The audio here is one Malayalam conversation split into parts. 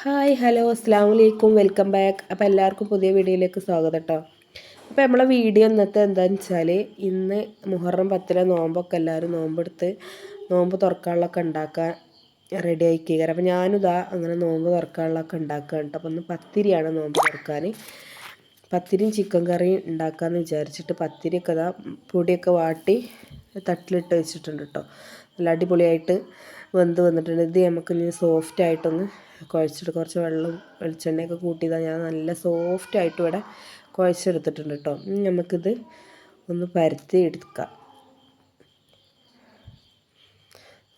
ഹായ് ഹലോ അസ്സാം വലൈക്കും വെൽക്കം ബാക്ക്. അപ്പോൾ എല്ലാവർക്കും പുതിയ വീഡിയോയിലേക്ക് സ്വാഗതം കേട്ടോ. അപ്പോൾ നമ്മളെ വീഡിയോ ഇന്നത്തെ എന്താണെന്ന് വെച്ചാൽ ഇന്ന് മുഹറം 10 നോമ്പൊക്കെ എല്ലാവരും നോമ്പെടുത്ത് നോമ്പ് തുറക്കാനുള്ളതൊക്കെ ഉണ്ടാക്കാൻ റെഡി ആയിക്കുക. അപ്പോൾ ഞാനിതാ അങ്ങനെ നോമ്പ് തുറക്കാനുള്ളതൊക്കെ ഉണ്ടാക്കുക കേട്ടോ. അപ്പോൾ ഒന്ന് പത്തിരിയാണ് നോമ്പ് തുറക്കാൻ. പത്തിരിയും ചിക്കൻ കറിയും ഉണ്ടാക്കാമെന്ന് വിചാരിച്ചിട്ട് പത്തിരിയൊക്കെ ഇതാ പൊടിയൊക്കെ വാട്ടി തട്ടിലിട്ട് വെച്ചിട്ടുണ്ട് കേട്ടോ. നല്ല അടിപൊളിയായിട്ട് വെന്ത് വന്നിട്ടുണ്ട്. ഇത് നമുക്ക് ഇനി സോഫ്റ്റായിട്ടൊന്ന് കുഴച്ചിട്ട് കുറച്ച് വെളിച്ചെണ്ണയൊക്കെ കൂട്ടിയതാണ് ഞാൻ നല്ല സോഫ്റ്റായിട്ട് ഇവിടെ കുഴച്ചെടുത്തിട്ടുണ്ട് കേട്ടോ. നമുക്കിത് ഒന്ന് പരത്തി എടുക്കാം.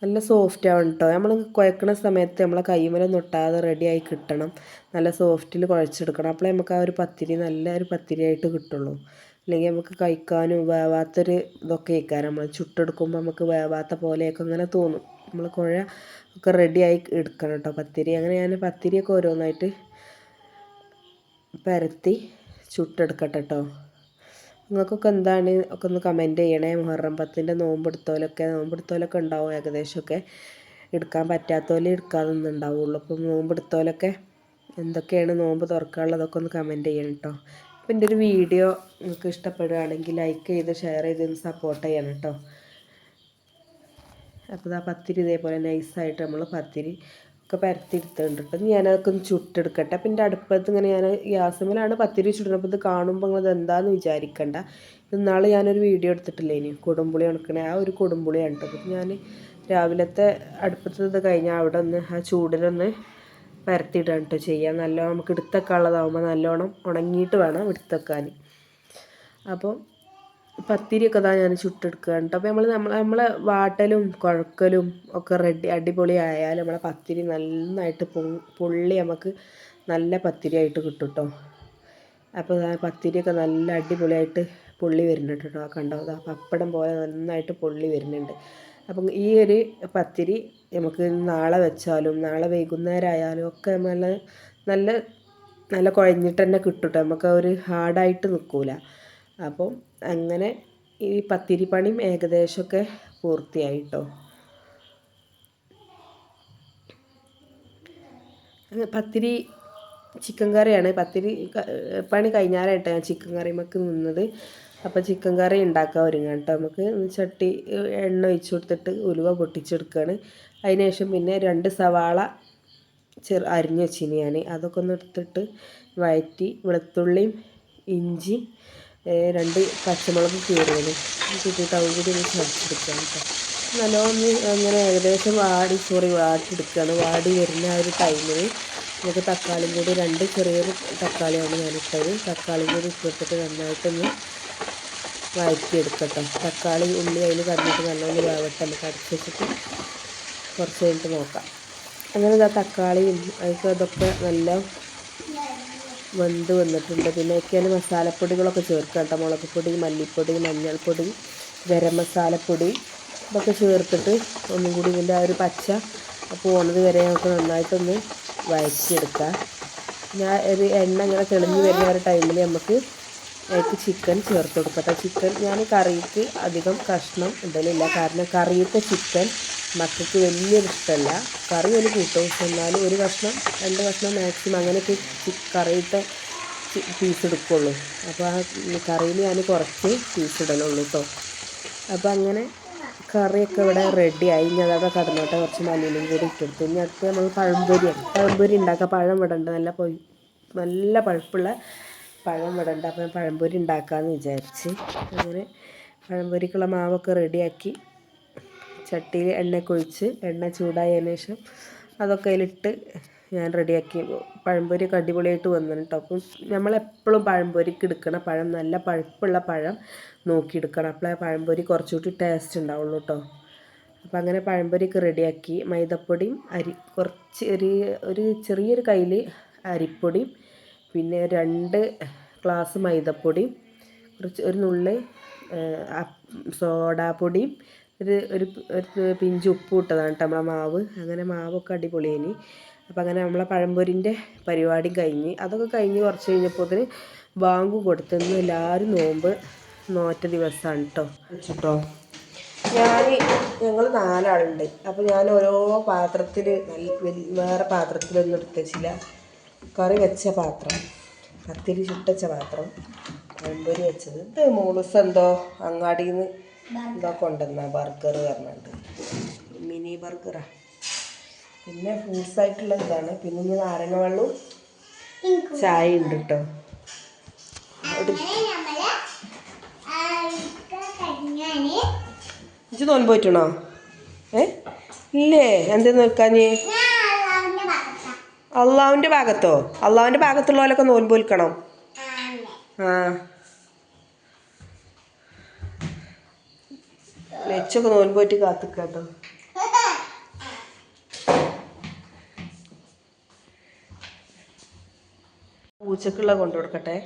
നല്ല സോഫ്റ്റ് ആവണം കേട്ടോ. നമ്മൾ കുഴക്കണ സമയത്ത് നമ്മളെ കൈമേലൊന്നും ഒട്ടാതെ റെഡിയായി കിട്ടണം. നല്ല സോഫ്റ്റിൽ കുഴച്ചെടുക്കണം. അപ്പോഴേ നമുക്ക് ആ ഒരു പത്തിരി നല്ലൊരു പത്തിരിയായിട്ട് കിട്ടുള്ളൂ. അല്ലെങ്കിൽ നമുക്ക് കഴിക്കാനും വേവാത്തൊരു ഇതൊക്കെ ആയിക്കാരം. നമ്മൾ ചുട്ടെടുക്കുമ്പോൾ നമുക്ക് വേവാത്ത പോലെയൊക്കെ അങ്ങനെ തോന്നും. നമ്മൾ കുഴ ഒക്കെ റെഡിയായി എടുക്കണം കേട്ടോ പത്തിരി. അങ്ങനെ ഞാൻ പത്തിരിയൊക്കെ ഓരോന്നായിട്ട് പരത്തി ചുട്ടെടുക്കട്ടെ കേട്ടോ. നിങ്ങൾക്കൊക്കെ എന്താണ് ഒക്കെ ഒന്ന് കമൻറ്റ് ചെയ്യണേ. മുഹറം 10 നോമ്പെടുത്തോലൊക്കെ ഉണ്ടാവും ഏകദേശമൊക്കെ. എടുക്കാൻ പറ്റാത്തവരെ എടുക്കാതൊന്നും ഉണ്ടാവുള്ളൂ. അപ്പം നോമ്പെടുത്തോലൊക്കെ എന്തൊക്കെയാണ് നോമ്പ് തുറക്കാനുള്ളതൊക്കെ ഒന്ന് കമൻറ്റ് ചെയ്യണം കേട്ടോ. അപ്പോൾ എൻ്റെ ഒരു വീഡിയോ നിങ്ങൾക്ക് ഇഷ്ടപ്പെടുകയാണെങ്കിൽ ലൈക്ക് ചെയ്ത് ഷെയർ ചെയ്ത് സപ്പോർട്ട് ചെയ്യണം കേട്ടോ. അപ്പോൾ ആ പത്തിരി ഇതേപോലെ നൈസായിട്ട് നമ്മൾ പത്തിരി ഒക്കെ പരത്തിയെടുത്തിട്ടുണ്ട് കേട്ടോ. ഞാനതൊക്കെ ഒന്ന് ചുട്ടെടുക്കട്ടെ. അപ്പോൾ എൻ്റെ അടുപ്പത്ത് ഇങ്ങനെ ഞാൻ ഗ്യാസുമേലാണ് പത്തിരി ചുടുന്നത്. അപ്പോൾ ഇത് കാണുമ്പോൾ നിങ്ങൾ എന്താണെന്ന് വിചാരിക്കണ്ട. ഇന്നാൾ ഞാനൊരു വീഡിയോ എടുത്തിട്ടില്ലേ ഇനി കൊടുമ്പുളി ഉണക്കണേ ആ ഒരു കൊടുമ്പുളിയാണ് കേട്ടോ. അപ്പോൾ ഞാൻ രാവിലത്തെ അടുപ്പത്ത് ഇത് കഴിഞ്ഞാൽ അവിടെ ഒന്ന് ആ ചൂടിലൊന്ന് പരത്തിയിടാൻ കേട്ടോ ചെയ്യാം. നല്ലോണം നമുക്ക് എടുത്തൊക്കെയുള്ളതാകുമ്പോൾ നല്ലോണം ഉണങ്ങിയിട്ട് വേണം എടുത്തെക്കാൻ. അപ്പോൾ പത്തിരിയൊക്കെ ഇതാ ഞാൻ ചുട്ടെടുക്കുകയാണ് കേട്ടോ. അപ്പോൾ നമ്മളെ വാട്ടലും കുഴക്കലും ഒക്കെ റെഡി അടിപൊളി ആയാൽ നമ്മളെ പത്തിരി നന്നായിട്ട് പൊള്ളി നമുക്ക് നല്ല പത്തിരിയായിട്ട് കിട്ടും കേട്ടോ. അപ്പോൾ പത്തിരിയൊക്കെ നല്ല അടിപൊളിയായിട്ട് പൊള്ളി വരുന്നുണ്ട് കേട്ടോ. കണ്ടോ അതാ പപ്പടം പോലെ നന്നായിട്ട് പൊള്ളി വരുന്നുണ്ട്. അപ്പം ഈ ഒരു പത്തിരി നമുക്ക് നാളെ വെച്ചാലും നാളെ വൈകുന്നേരം ആയാലും ഒക്കെ നല്ല നല്ല നല്ല കുഴഞ്ഞിട്ട് തന്നെ കിട്ടും കേട്ടോ. നമുക്ക് ഒരു ഹാർഡായിട്ട് നിൽക്കില്ല. അപ്പം അങ്ങനെ ഈ പത്തിരി പണിയും ഏകദേശമൊക്കെ പൂർത്തിയായി കേട്ടോ. പത്തിരി ചിക്കൻ കറിയാണ്. പത്തിരി പണി കഴിഞ്ഞാലായിട്ടാണ് ഞാൻ ചിക്കൻ കറിമൊക്കെ നിന്നത്. അപ്പോൾ ചിക്കൻ കറി ഉണ്ടാക്കാൻ ഒരുങ്ങാം കേട്ടോ. നമുക്ക് ചട്ടി എണ്ണ ഒഴിച്ച് കൊടുത്തിട്ട് ഉലുവ പൊട്ടിച്ചെടുക്കുകയാണ്. അതിന് ശേഷം പിന്നെ 2 സവാള അരിഞ്ഞ് വെച്ചിന് ഞാൻ. അതൊക്കെ ഒന്ന് എടുത്തിട്ട് വഴറ്റി വെളുത്തുള്ളിയും ഇഞ്ചിയും 2 പച്ചമുളക് കീറിയത് കൂട്ടിയിട്ട് അതും കൂടി ഒന്ന് ചതച്ചെടുക്കുകയാണ് കേട്ടോ. നല്ലോണം അങ്ങനെ ഏകദേശം വാട്ടിയെടുക്കുകയാണ്. വാടി വരുന്ന ആ ഒരു ടൈമിൽ നമുക്ക് തക്കാളിയും കൂടി 2 ചെറിയൊരു തക്കാളിയാണ് ഞാനിട്ടത്. തക്കാളിയും കൂടി ഇട്ടിട്ട് നന്നായിട്ടൊന്ന് വഴറ്റിയെടുക്കട്ടെ. തക്കാളി ഉള്ളി അതിൽ കടന്നിട്ട് നല്ലോണം വേവട്ടെ. നമുക്ക് അടച്ച് വെച്ചിട്ട് കുറച്ച് കഴിഞ്ഞിട്ട് നോക്കാം. അങ്ങനെ ഇതാ തക്കാളിയും അതൊക്കെ നല്ല വെന്ത് വന്നിട്ടുണ്ട്. പിന്നെ ഒക്കെയാണ് മസാലപ്പൊടികളൊക്കെ ചേർക്കുക കേട്ടോ. മുളക് പൊടി, മല്ലിപ്പൊടി, മഞ്ഞൾപ്പൊടി, ഗരം മസാലപ്പൊടി ഇതൊക്കെ ചേർത്തിട്ട് ഒന്നും കൂടി ഇതിൻ്റെ ആ ഒരു പച്ച പോകുന്നത് വരെ നമുക്ക് നന്നായിട്ടൊന്ന് വഴറ്റിയെടുക്കാം. ഞാൻ ഒരു എണ്ണ ഇങ്ങനെ തെളിഞ്ഞ് വരുന്ന ഒരു ടൈമിൽ നമുക്ക് അതിലേക്ക് ചിക്കൻ ചേർത്ത് കൊടുക്കട്ടെ. ചിക്കൻ ഞാൻ കറിക്ക് അധികം കഷ്ണം ഇടലില്ല. കാരണം കറിയിലത്തെ ചിക്കൻ മക്കൾക്ക് വലിയൊരു ഇഷ്ടമല്ല. കറി ഒരു കൂട്ടും, എന്നാലും 1 കഷ്ണം 2 കഷ്ണം മാക്സിമം അങ്ങനെയൊക്കെ കറിയിലത്തെ പീസ് എടുക്കുള്ളൂ. അപ്പോൾ ആ കറിയിൽ ഞാൻ കുറച്ച് പീസ് ഇടലുള്ളൂ കേട്ടോ. അപ്പോൾ അങ്ങനെ കറിയൊക്കെ ഇവിടെ റെഡിയായി. ഇനി അതൊക്കെ കടന്നോട്ടെ. കുറച്ച് മല്ലിയിലും കൂടി ഇട്ടെടുത്തു. ഇനി അടുത്ത് നമ്മൾ പഴംപൊരി ഉണ്ടാക്കാം. പഴം വിടണ്ട്, നല്ല പഴുപ്പുള്ള പഴം വിടണ്ട്. അപ്പോൾ ഞാൻ പഴംപൊരി ഉണ്ടാക്കാമെന്ന് വിചാരിച്ച് അങ്ങനെ പഴംപൊരിക്കുള്ള മാവൊക്കെ റെഡിയാക്കി ചട്ടിയിൽ എണ്ണയൊക്കെ ഒഴിച്ച് എണ്ണ ചൂടായതിന് ശേഷം അതൊക്കെ അതിലിട്ട് ഞാൻ റെഡിയാക്കി. പഴംപൊരിയൊക്കെ അടിപൊളിയായിട്ട് വന്നിട്ടുണ്ട് കേട്ടോ. അപ്പം നമ്മളെപ്പോഴും പഴംപൊരിക്ക് എടുക്കണ പഴം നല്ല പഴുപ്പുള്ള പഴം നോക്കിയെടുക്കണം. അപ്പോഴേ പഴംപൊരി കുറച്ചുകൂടി ടേസ്റ്റ് ഉണ്ടാവുള്ളൂ കേട്ടോ. അപ്പോൾ അങ്ങനെ പഴംപൊരിയൊക്കെ റെഡിയാക്കി. മൈദപ്പൊടിയും കുറച്ച് ഒരു ചെറിയൊരു കയ്യിൽ അരിപ്പൊടിയും പിന്നെ 2 ഗ്ലാസ് മൈദപ്പൊടിയും ഒരു നുള്ളി സോഡാപ്പൊടിയും ഒരു പിഞ്ച് ഉപ്പ് ഇട്ടതാണ് കേട്ടോ നമ്മളെ മാവ്. അങ്ങനെ മാവൊക്കെ അടിപൊളിയേനി. അപ്പോൾ അങ്ങനെ നമ്മളെ പഴംപൊരിൻ്റെ പരിപാടി കഴിഞ്ഞ് അതൊക്കെ കഴിഞ്ഞ് കുറച്ച് കഴിഞ്ഞപ്പോൾ ബാങ്ക് കൊടുത്തെന്ന് എല്ലാവരും നോറ്റ ദിവസമാണ് കേട്ടോ. ഞങ്ങൾ 4 ആളുണ്ട്. അപ്പോൾ ഞാൻ ഓരോ പാത്രത്തിൽ വേറെ പാത്രത്തിലൊന്നും എടുത്ത് വെച്ചില്ല. കറി വെച്ച പാത്രം, പത്തിരി ചുട്ടച്ച പാത്രം, പഴംപൊരി വെച്ചത്. ഇത് മൂളുസ് എന്തോ അങ്ങാടിയിൽ നിന്ന് എന്തോ കൊണ്ടുവന്ന ബർഗർ പറഞ്ഞിട്ട്, മിനി ബർഗറാണ്. പിന്നെ ഫ്രൂട്ട്സ് ആയിട്ടുള്ള ഇതാണ്. പിന്നെ ഇനി നാരങ്ങ വെള്ളവും ചായ ഉണ്ട് കേട്ടോ. ഇജ്ജ് നോൻപ് പോയിട്ടണോ? ഇല്ലേ? എന്ത് നിൽക്കാഞ്ഞ്? അള്ളാഹുവിൻ്റെ ഭാഗത്തോ? അള്ളാഹുവിൻ്റെ ഭാഗത്തുള്ളവരൊക്കെ നോൻപ് വിൽക്കണം. ആ, നെച്ചൊക്കെ നോൻപ് പോയിട്ട് കാത്തിക്കാട്ടോ. പൂച്ചക്കുള്ള കൊണ്ടു കൊടുക്കട്ടെ.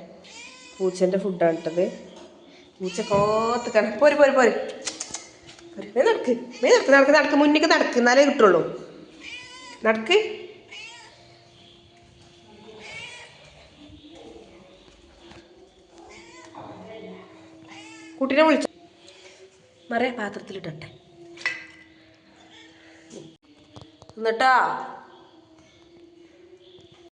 പൂച്ചൻ്റെ ഫുഡാണ് ഇട്ടത്. പൂച്ച കോത്ത് പോര് പോര് പോര് നടക്ക് നടക്ക് നടക്ക് നടക്ക് മുന്നിക്ക് നടക്ക്, എന്നാലേ കിട്ടുള്ളൂ. നടക്ക്. കുട്ടീനെ വിളിച്ചു മറേ പാത്രത്തിലിട്ടെ എന്നിട്ടാ